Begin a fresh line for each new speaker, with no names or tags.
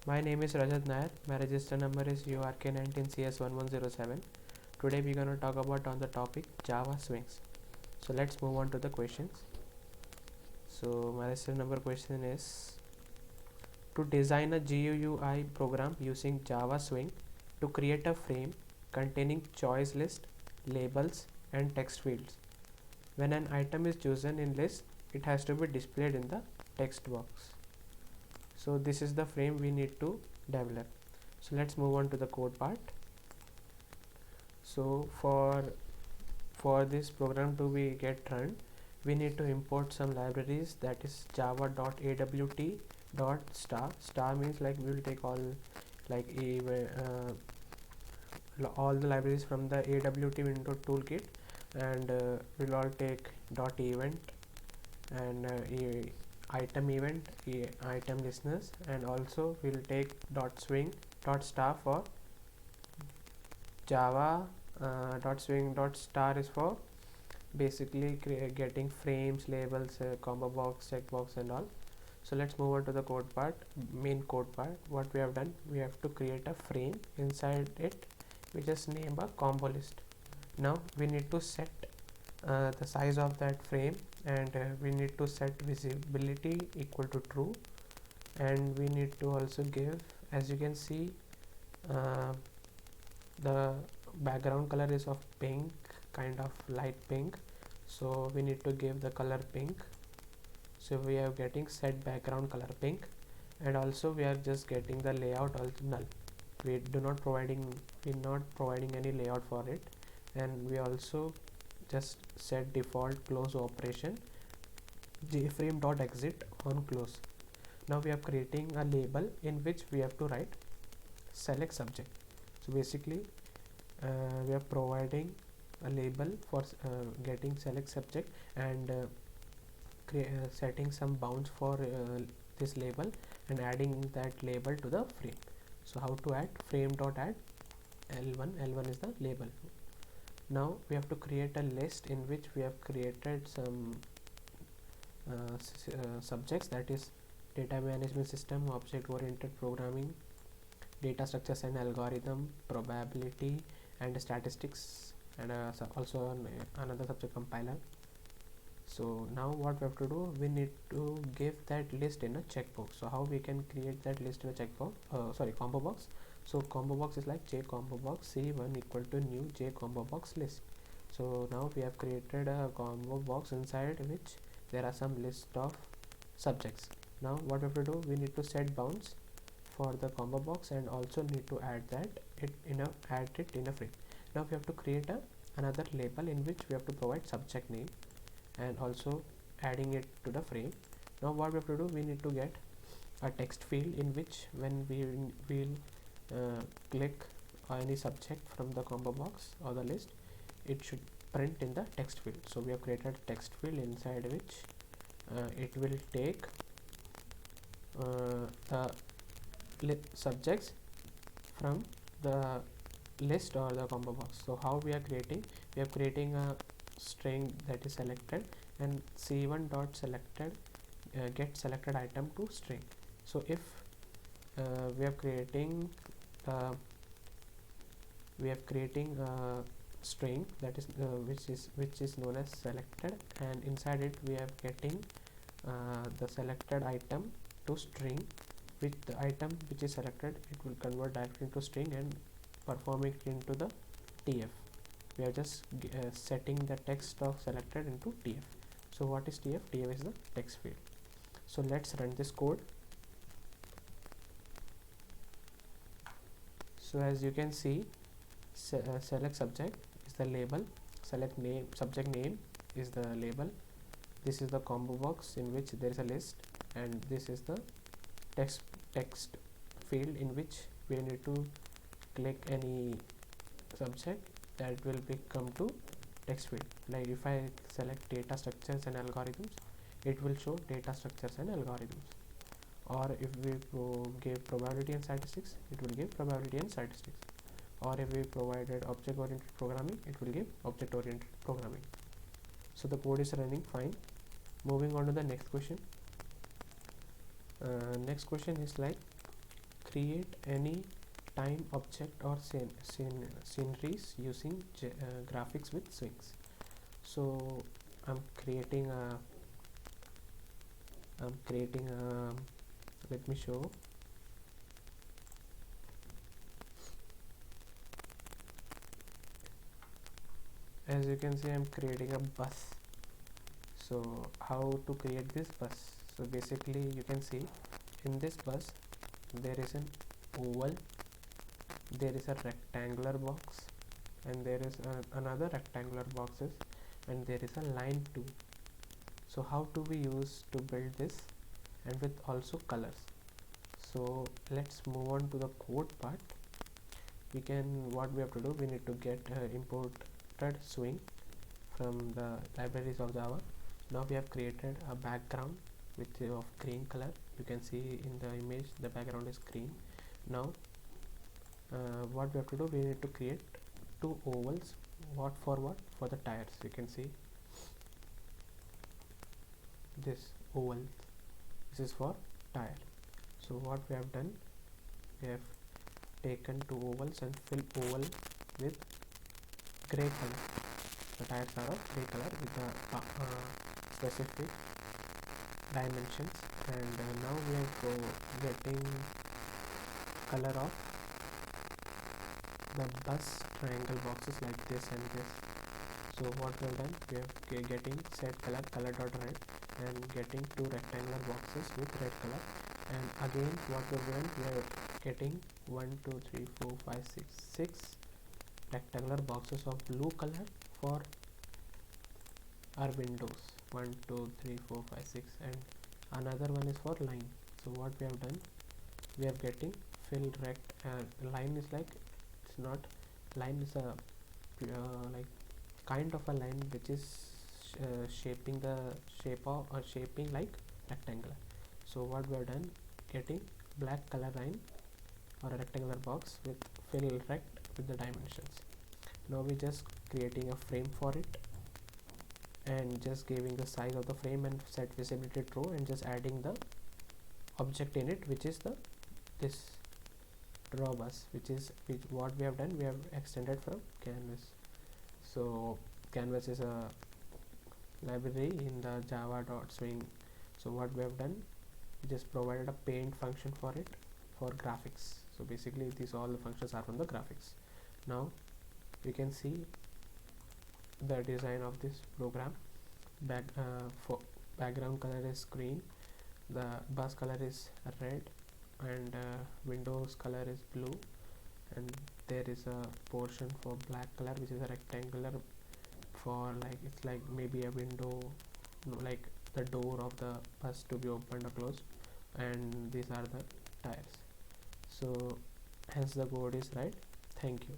My name is Rajat Nair. My register number is URK19CS1107. Today we're gonna talk about on the topic Java swings. So let's move on to the questions. So my register number question is to design a GUI program using Java Swing to create a frame containing choice list, labels, and text fields. When an item is chosen in list, it has to be displayed in the text box. So this is the frame we need to develop. So let's move on to the code part. So for this program to be get run, we need to import some libraries, that is java.awt.star. Star means like we will take all like all the libraries from the AWT window toolkit, and we'll all take .event and item event, item listeners, and also we'll take .swing .star for Java. .swing .star is for basically getting frames, labels, combo box, checkbox, and all. So let's move on to the code part, main code part. What we have done, we have to create a frame. Inside it we just name a combo list. Now we need to set the size of that frame, and we need to set visibility equal to true, and we need to also give, as you can see, uh, the background color is of pink, kind of light pink, so we need to give the color pink. So we are getting set background color pink, and also we are just getting the layout also null. We not providing any layout for it, and we also just set default close operation jframe.exit on close. Now we are creating a label in which we have to write select subject. So basically we are providing a label for getting select subject, and setting some bounds for this label, and adding that label to the frame. So how to add frame.add L1 is the label. Now we have to create a list in which we have created some subjects, that is data management system, object oriented programming, data structures and algorithm, probability and statistics, and also another subject compiler. So now what we have to do, we need to give that list in a checkbox. So how we can create that list in a checkbox, combo box. So combo box is like j combo box c1 equal to new j combo box list. So now we have created a combo box inside which there are some list of subjects. Now what we have to do, we need to set bounds for the combo box, and also need to add it in a frame. Now we have to create another label in which we have to provide subject name, and also adding it to the frame. Now what we have to do, we need to get a text field in which when we will click any subject from the combo box or the list, it should print in the text field. So we have created a text field inside which it will take the subjects from the list or the combo box. So how we are creating, we are creating a string that is selected, and c1 dot selected get selected item to string. So if we are creating a string that is which is known as selected, and inside it we are getting the selected item to string, with the item which is selected, it will convert directly into string and perform it into the TF. We are just setting the text of selected into TF. So what is TF? TF is the text field. So let's run this code. So as you can see, select subject is the label, select name, subject name is the label, this is the combo box in which there is a list, and this is the text field in which we need to click any subject, that will become to text field. Like if I select data structures and algorithms, it will show data structures and algorithms, or if we give probability and statistics, it will give probability and statistics, or if we provided object oriented programming, it will give object oriented programming. So the code is running fine. Moving on to the next question. Next question is like create any time object or sceneries using graphics with swings. So I'm creating a let me show. As you can see, I'm creating a bus. So how to create this bus? So basically you can see in this bus there is an oval, there is a rectangular box, and there is another rectangular boxes, and there is a line too. So how do we use to build this, and with also colors? So let's move on to the code part. What we have to do, we need to get imported swing from the libraries of Java. Now we have created a background of green color. You can see in the image the background is green. Now what we have to do, we need to create two ovals. What for the tires. You can see this oval, this is for tire. So what we have done, we have taken two ovals and fill oval with gray color. The tires are of gray color with the specific dimensions, and now we are getting color of the bus triangle boxes like this and this. So what we have done, we are getting set color dot red, and getting two rectangular boxes with red color, and again what we have done, we are getting 1 2 3 4 5 6 rectangular boxes of blue color for our windows. 1 2 3 4 5 6, and another one is for line. So what we have done, we are getting fill rect. Line is like, it's not line, is a like kind of a line which is shaping the shape of or shaping like rectangular. So what we have done, getting black color line or a rectangular box with fill rect with the dimensions. Now we just creating a frame for it, and just giving the size of the frame and set visibility true, and just adding the object in it, which is this draw bus, which what we have done, we have extended from canvas. So canvas is a library in the java.swing. So what we have done, we just provided a paint function for it for graphics. So basically these all the functions are from the graphics. Now you can see the design of this program. For background color is green, the bus color is red, and windows color is blue, and there is a portion for black color which is a rectangular for like, it's like maybe a window, like the door of the bus to be opened or closed, and these are the tires. So hence the code is right. Thank you.